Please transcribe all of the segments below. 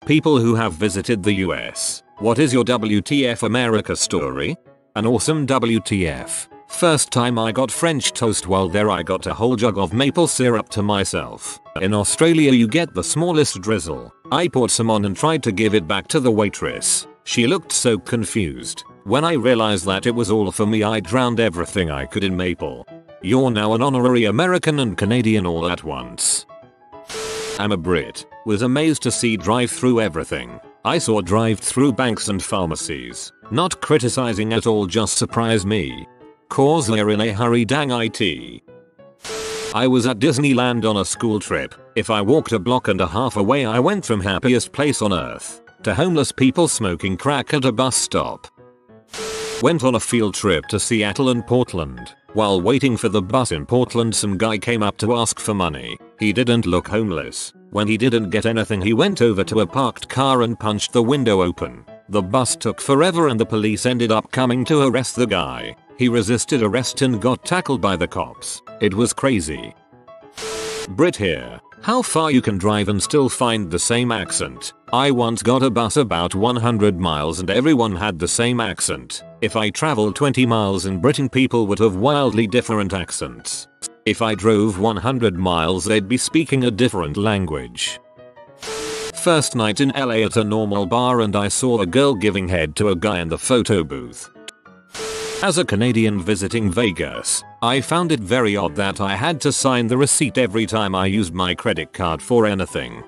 People who have visited the US, what is your WTF America story? An awesome WTF. First time I got French toast while there I got a whole jug of maple syrup to myself. In Australia you get the smallest drizzle. I poured some on and tried to give it back to the waitress. She looked so confused. When I realized that it was all for me I drowned everything I could in maple. You're now an honorary American and Canadian all at once. I'm a Brit. Was amazed to see drive-through everything. I saw drive-through banks and pharmacies. Not criticizing at all, just surprised me. Cause they're in a hurry, dang it. I was at Disneyland on a school trip. If I walked a block and a half away I went from happiest place on earth to homeless people smoking crack at a bus stop. Went on a field trip to Seattle and Portland. While waiting for the bus in Portland some guy came up to ask for money. He didn't look homeless. When he didn't get anything he went over to a parked car and punched the window open. The bus took forever and the police ended up coming to arrest the guy. He resisted arrest and got tackled by the cops. It was crazy. Brit here. How far you can drive and still find the same accent. I once got a bus about 100 miles and everyone had the same accent. If I traveled 20 miles in Britain people would have wildly different accents. If I drove 100 miles they'd be speaking a different language. First night in LA at a normal bar and I saw a girl giving head to a guy in the photo booth. As a Canadian visiting Vegas, I found it very odd that I had to sign the receipt every time I used my credit card for anything.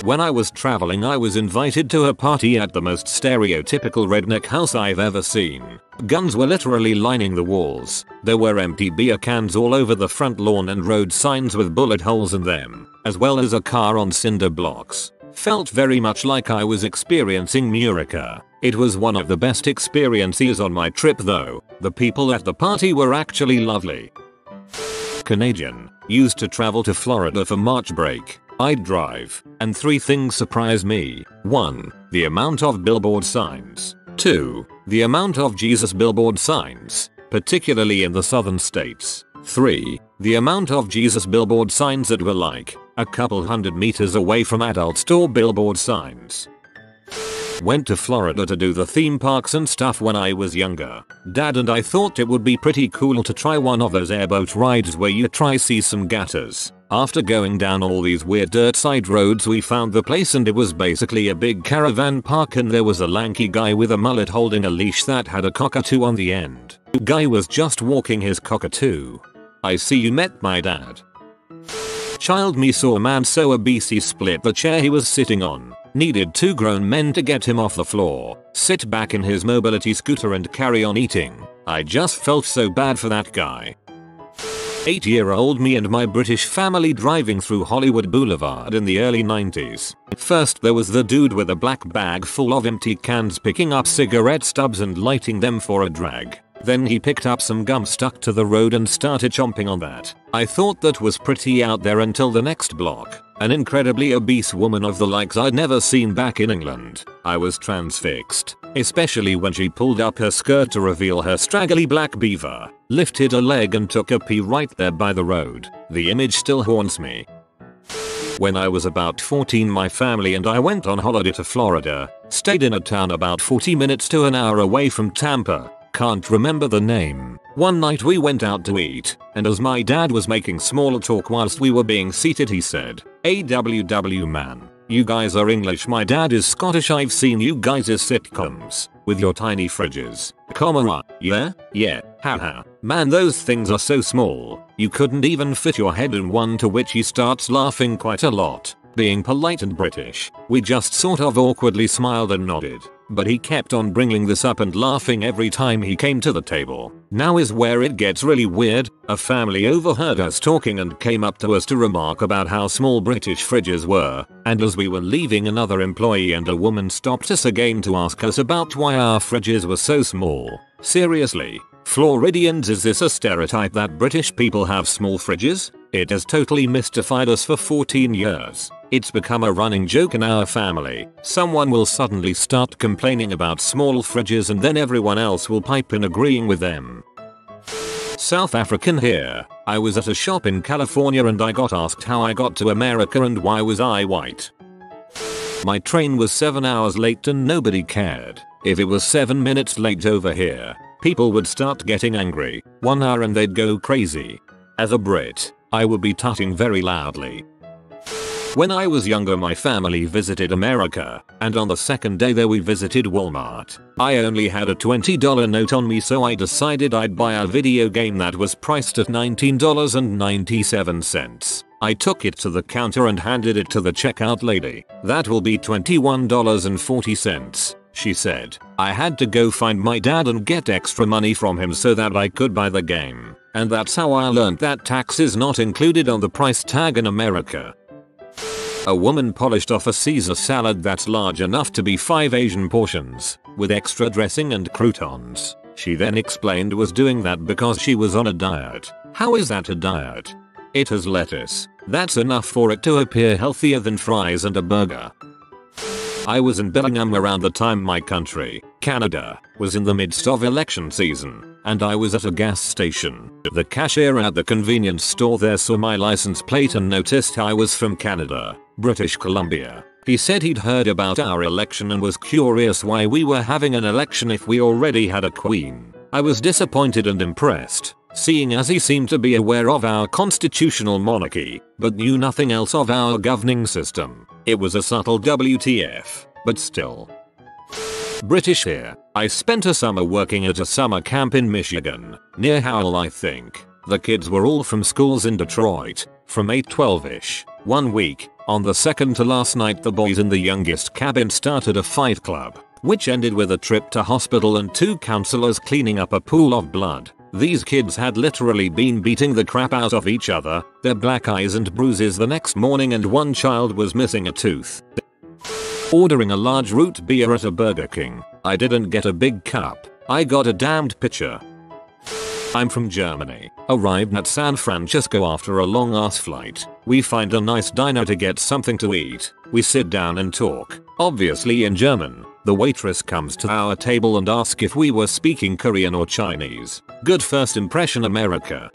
When I was traveling I was invited to a party at the most stereotypical redneck house I've ever seen. Guns were literally lining the walls. There were empty beer cans all over the front lawn and road signs with bullet holes in them, as well as a car on cinder blocks. Felt very much like I was experiencing Murica. It was one of the best experiences on my trip though. The people at the party were actually lovely. Canadian. Used to travel to Florida for March break. I'd drive, and 3 things surprise me. 1. The amount of billboard signs. 2. The amount of Jesus billboard signs, particularly in the southern states. 3. The amount of Jesus billboard signs that were like a couple hundred meters away from adult store billboard signs. Went to Florida to do the theme parks and stuff when I was younger. Dad and I thought it would be pretty cool to try one of those airboat rides where you try see some gators. After going down all these weird dirt side roads we found the place and it was basically a big caravan park and there was a lanky guy with a mullet holding a leash that had a cockatoo on the end. Guy was just walking his cockatoo. I see you met my dad. Child me saw a man so obese he split the chair he was sitting on. Needed 2 grown men to get him off the floor, sit back in his mobility scooter and carry on eating. I just felt so bad for that guy. 8-year-old me and my British family driving through Hollywood Boulevard in the early 90s. First there was the dude with a black bag full of empty cans picking up cigarette stubs and lighting them for a drag. Then he picked up some gum stuck to the road and started chomping on that. I thought that was pretty out there until the next block. An incredibly obese woman of the likes I'd never seen back in England. I was transfixed, especially when she pulled up her skirt to reveal her straggly black beaver, lifted a leg and took a pee right there by the road. The image still haunts me. When I was about 14 my family and I went on holiday to Florida, stayed in a town about 40 minutes to an hour away from Tampa. Can't remember the name. One night we went out to eat, and as my dad was making small talk whilst we were being seated he said, "AWW man, you guys are English, my dad is Scottish, I've seen you guys as sitcoms, with your tiny fridges. Comma, yeah, haha. Man those things are so small, you couldn't even fit your head in one," to which he starts laughing quite a lot. Being polite and British, we just sort of awkwardly smiled and nodded. But he kept on bringing this up and laughing every time he came to the table. Now is where it gets really weird. A family overheard us talking and came up to us to remark about how small British fridges were, and as we were leaving another employee and a woman stopped us again to ask us about why our fridges were so small. Seriously, Floridians, is this a stereotype that British people have small fridges? It has totally mystified us for 14 years. It's become a running joke in our family. Someone will suddenly start complaining about small fridges and then everyone else will pipe in agreeing with them. South African here. I was at a shop in California and I got asked how I got to America and why was I white. My train was 7 hours late and nobody cared. If it was 7 minutes late over here, people would start getting angry. 1 hour and they'd go crazy. As a Brit, I would be tutting very loudly. When I was younger, my family visited America, and on the second day there we visited Walmart. I only had a $20 note on me, so I decided I'd buy a video game that was priced at $19.97. I took it to the counter and handed it to the checkout lady. "That will be $21.40. She said. I had to go find my dad and get extra money from him so that I could buy the game. And that's how I learned that tax is not included on the price tag in America. A woman polished off a Caesar salad that's large enough to be 5 Asian portions, with extra dressing and croutons. She then explained was doing that because she was on a diet. How is that a diet? It has lettuce. That's enough for it to appear healthier than fries and a burger. I was in Bellingham around the time my country, Canada, was in the midst of election season, and I was at a gas station. The cashier at the convenience store there saw my license plate and noticed I was from Canada, British Columbia. He said he'd heard about our election and was curious why we were having an election if we already had a queen. I was disappointed and impressed, seeing as he seemed to be aware of our constitutional monarchy, but knew nothing else of our governing system. It was a subtle WTF, but still. British here. I spent a summer working at a summer camp in Michigan, near Howell I think. The kids were all from schools in Detroit, from 8-12ish. 1 week, on the second to last night the boys in the youngest cabin started a fight club, which ended with a trip to hospital and 2 counselors cleaning up a pool of blood. These kids had literally been beating the crap out of each other, their black eyes and bruises the next morning, and one child was missing a tooth. Ordering a large root beer at a Burger King. I didn't get a big cup, I got a damned pitcher. I'm from Germany. Arrived at San Francisco after a long ass flight. We find a nice diner to get something to eat. We sit down and talk, obviously in German. The waitress comes to our table and asks if we were speaking Korean or Chinese. Good first impression, America.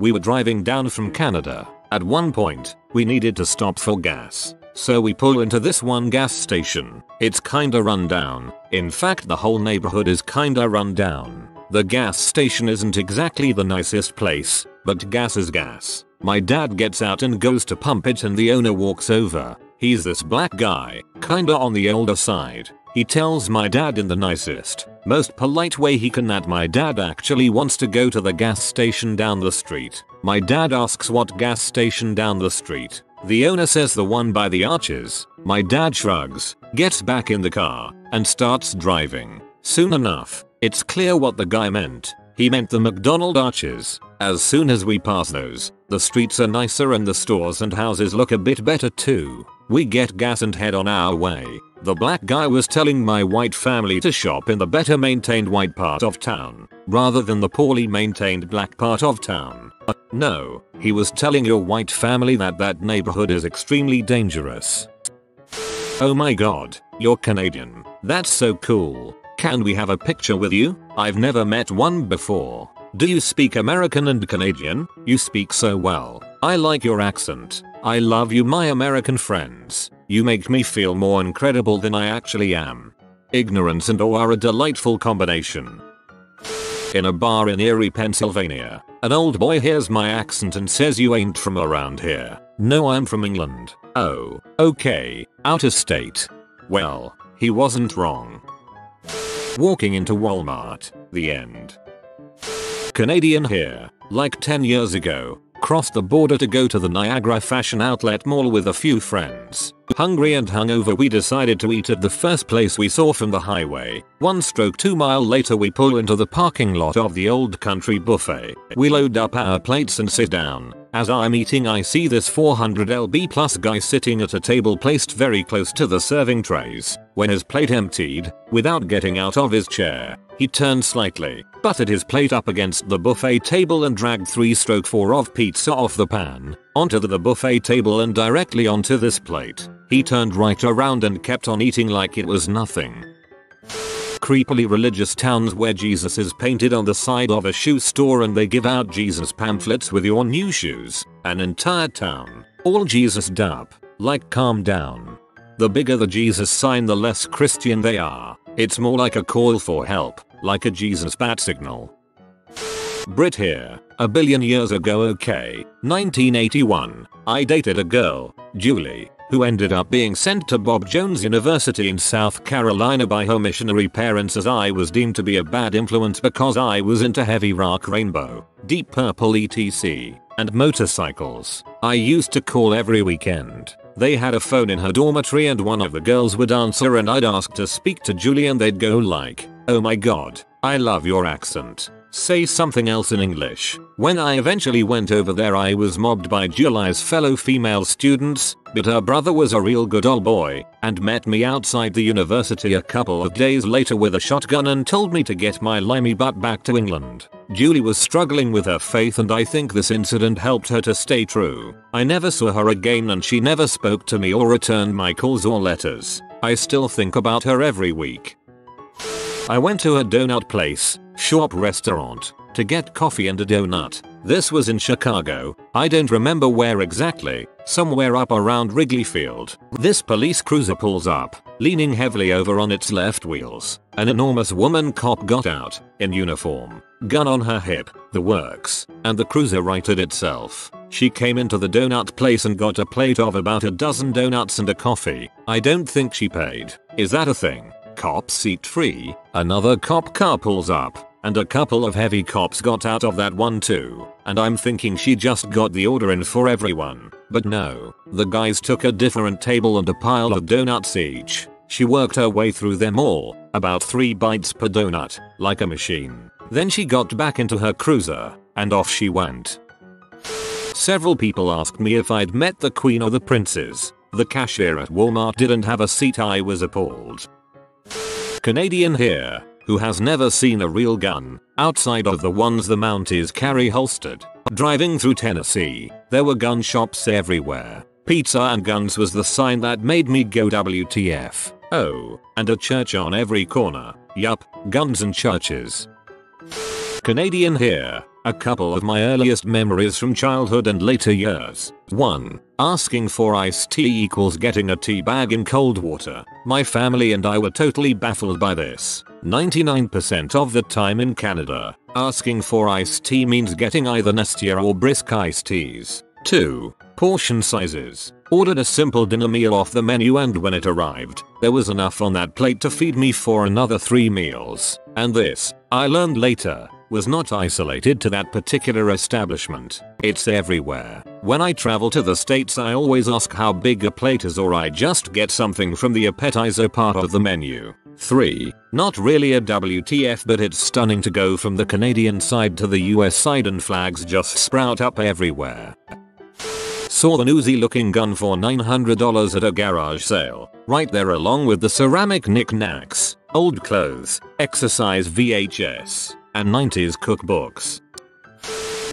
We were driving down from Canada. At one point, we needed to stop for gas. So we pull into this one gas station. It's kinda run down. In fact, the whole neighborhood is kinda run down. The gas station isn't exactly the nicest place, but gas is gas. My dad gets out and goes to pump it and the owner walks over. He's this black guy, kinda on the older side. He tells my dad in the nicest, most polite way he can that my dad actually wants to go to the gas station down the street. My dad asks what gas station down the street. The owner says the one by the arches. My dad shrugs, gets back in the car, and starts driving. Soon enough, it's clear what the guy meant. He meant the McDonald arches. As soon as we pass those, the streets are nicer and the stores and houses look a bit better too. We get gas and head on our way. The black guy was telling my white family to shop in the better maintained white part of town, rather than the poorly maintained black part of town. No, he was telling your white family that that neighborhood is extremely dangerous. Oh my god, you're Canadian. That's so cool. Can we have a picture with you? I've never met one before. Do you speak American and Canadian? You speak so well. I like your accent. I love you, my American friends. You make me feel more incredible than I actually am. Ignorance and awe are a delightful combination. In a bar in Erie, Pennsylvania, an old boy hears my accent and says, "You ain't from around here." "No, I'm from England." "Oh, okay, out of state." Well, he wasn't wrong. Walking into Walmart, the end. Canadian here, like 10 years ago, crossed the border to go to the Niagara Fashion Outlet Mall with a few friends. Hungry and hungover, we decided to eat at the first place we saw from the highway. 1/2 mile later we pull into the parking lot of the Old Country Buffet. We load up our plates and sit down. As I'm eating, I see this 400 lb plus guy sitting at a table placed very close to the serving trays. When his plate emptied, without getting out of his chair, he turned slightly, butted his plate up against the buffet table and dragged 3/4 of pizza off the pan, onto the buffet table and directly onto this plate. He turned right around and kept on eating like it was nothing. Creepily religious towns where Jesus is painted on the side of a shoe store and they give out Jesus pamphlets with your new shoes. An entire town, all Jesus up, like calm down. The bigger the Jesus sign, the less Christian they are. It's more like a call for help, like a Jesus bat signal. Brit here. A billion years ago, okay. 1981. I dated a girl, Julie, who ended up being sent to Bob Jones University in South Carolina by her missionary parents, as I was deemed to be a bad influence because I was into heavy rock, Rainbow, Deep Purple etc. and motorcycles. I used to call every weekend. They had a phone in her dormitory and one of the girls would answer and I'd ask to speak to Julie and they'd go like, "Oh my god, I love your accent. Say something else in English." When I eventually went over there, I was mobbed by Julie's fellow female students, but her brother was a real good old boy and met me outside the university a couple of days later with a shotgun and told me to get my limey butt back to England. Julie was struggling with her faith and I think this incident helped her to stay true. I never saw her again and she never spoke to me or returned my calls or letters. I still think about her every week. I went to a donut place, shop restaurant, to get coffee and a donut. This was in Chicago. I don't remember where exactly, somewhere up around Wrigley Field. This police cruiser pulls up, leaning heavily over on its left wheels. An enormous woman cop got out, in uniform, gun on her hip, the works, and the cruiser righted itself. She came into the donut place and got a plate of about a dozen donuts and a coffee. I don't think she paid. Is that a thing? Cop seat free. Another cop car pulls up, and a couple of heavy cops got out of that one too. And I'm thinking she just got the order in for everyone. But no, the guys took a different table and a pile of donuts each. She worked her way through them all, about 3 bites per donut, like a machine. Then she got back into her cruiser, and off she went. Several people asked me if I'd met the Queen or the Princes. The cashier at Walmart didn't have a seat. I was appalled. Canadian here, who has never seen a real gun, outside of the ones the Mounties carry holstered. Driving through Tennessee, there were gun shops everywhere. Pizza and guns was the sign that made me go WTF. Oh, and a church on every corner. Yup, guns and churches. Canadian here. A couple of my earliest memories from childhood and later years. 1. Asking for iced tea equals getting a tea bag in cold water. My family and I were totally baffled by this. 99% of the time in Canada, asking for iced tea means getting either Nestea or brisk iced teas. 2. Portion sizes. Ordered a simple dinner meal off the menu and when it arrived, there was enough on that plate to feed me for another 3 meals. And this, I learned later, was not isolated to that particular establishment. It's everywhere. When I travel to the States, I always ask how big a plate is or I just get something from the appetizer part of the menu. 3. Not really a WTF, but it's stunning to go from the Canadian side to the US side and flags just sprout up everywhere. Saw the Uzi looking gun for $900 at a garage sale. Right there along with the ceramic knickknacks, old clothes, exercise VHS, and 90s cookbooks.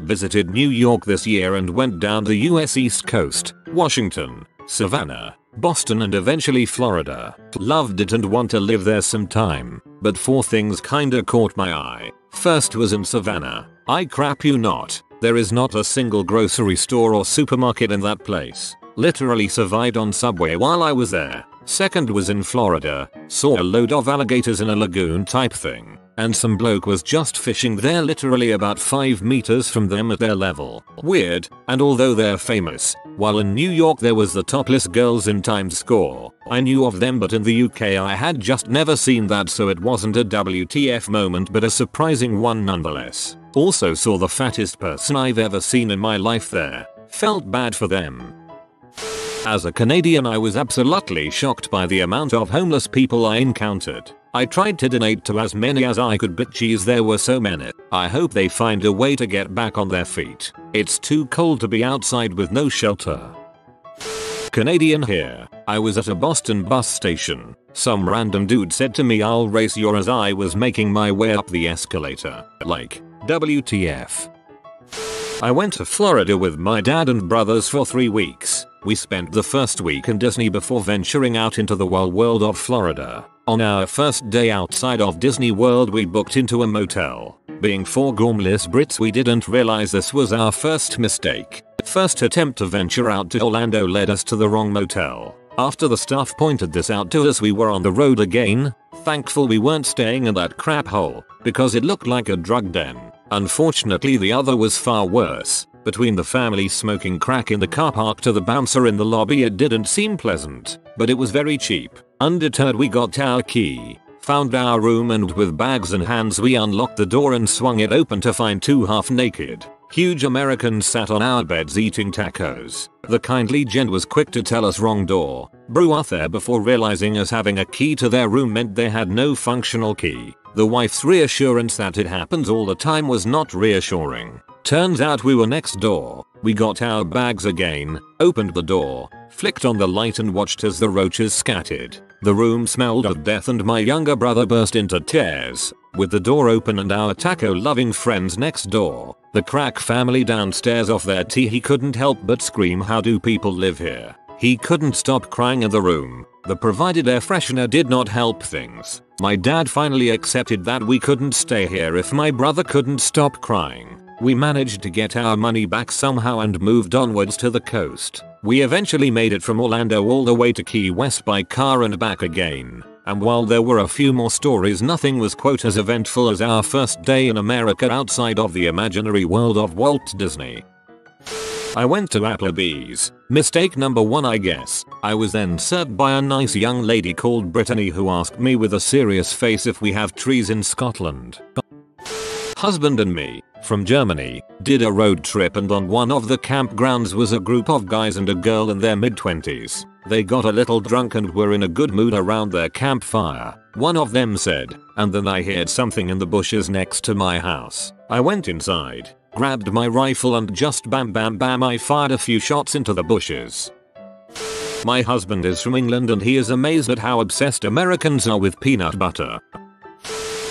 Visited New York this year and went down the US East Coast, Washington, Savannah, Boston and eventually Florida. Loved it and want to live there sometime, but 4 things kinda caught my eye. First was in Savannah. I crap you not, there is not a single grocery store or supermarket in that place. Literally survived on Subway while I was there. Second was in Florida. Saw a load of alligators in a lagoon type thing, and some bloke was just fishing there literally about 5 meters from them at their level. Weird, and although they're famous, while in New York there was the topless girls in Times Square, I knew of them, but in the UK I had just never seen that, so it wasn't a WTF moment but a surprising one nonetheless. Also saw the fattest person I've ever seen in my life there. Felt bad for them. As a Canadian, I was absolutely shocked by the amount of homeless people I encountered. I tried to donate to as many as I could, but geez, there were so many. I hope they find a way to get back on their feet. It's too cold to be outside with no shelter. Canadian here. I was at a Boston bus station. Some random dude said to me, "I'll race you," as I was making my way up the escalator. Like, WTF. I went to Florida with my dad and brothers for 3 weeks. We spent the first week in Disney before venturing out into the wild world of Florida. On our first day outside of Disney World, we booked into a motel. Being 4 gormless Brits, we didn't realize this was our first mistake. First attempt to venture out to Orlando led us to the wrong motel. After the staff pointed this out to us, we were on the road again. Thankful we weren't staying in that crap hole, because it looked like a drug den. Unfortunately, the other was far worse. Between the family smoking crack in the car park to the bouncer in the lobby, it didn't seem pleasant, but it was very cheap. Undeterred, we got our key, found our room, and with bags in hands we unlocked the door and swung it open to find two half-naked, huge Americans sat on our beds eating tacos. The kindly gent was quick to tell us wrong door, brew out there, before realizing us having a key to their room meant they had no functional key. The wife's reassurance that it happens all the time was not reassuring. Turns out we were next door. We got our bags again, opened the door, flicked on the light and watched as the roaches scattered. The room smelled of death and my younger brother burst into tears. With the door open and our taco-loving friends next door, the crack family downstairs off their tea, he couldn't help but scream, "How do people live here?" He couldn't stop crying in the room. The provided air freshener did not help things. My dad finally accepted that we couldn't stay here if my brother couldn't stop crying. We managed to get our money back somehow and moved onwards to the coast. We eventually made it from Orlando all the way to Key West by car and back again. And while there were a few more stories, nothing was quote as eventful as our first day in America outside of the imaginary world of Walt Disney. I went to Applebee's. Mistake number one, I guess. I was then served by a nice young lady called Brittany who asked me with a serious face if we have trees in Scotland. Husband and me, from Germany, did a road trip, and on one of the campgrounds was a group of guys and a girl in their mid-20s. They got a little drunk and were in a good mood around their campfire. One of them said, "And then I heard something in the bushes next to my house." I went inside, grabbed my rifle, and just bam bam bam I fired a few shots into the bushes. My husband is from England and he is amazed at how obsessed Americans are with peanut butter.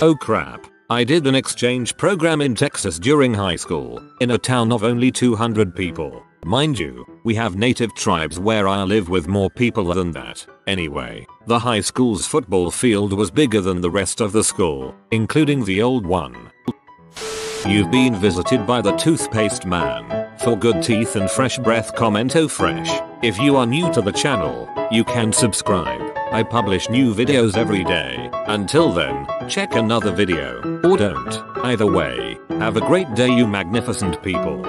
Oh crap. I did an exchange program in Texas during high school, in a town of only 200 people. Mind you, we have native tribes where I live with more people than that. Anyway, the high school's football field was bigger than the rest of the school, including the old one. You've been visited by the toothpaste man. For good teeth and fresh breath, comment "Oh fresh." If you are new to the channel, you can subscribe. I publish new videos every day. Until then, check another video, or don't. Either way, have a great day, you magnificent people.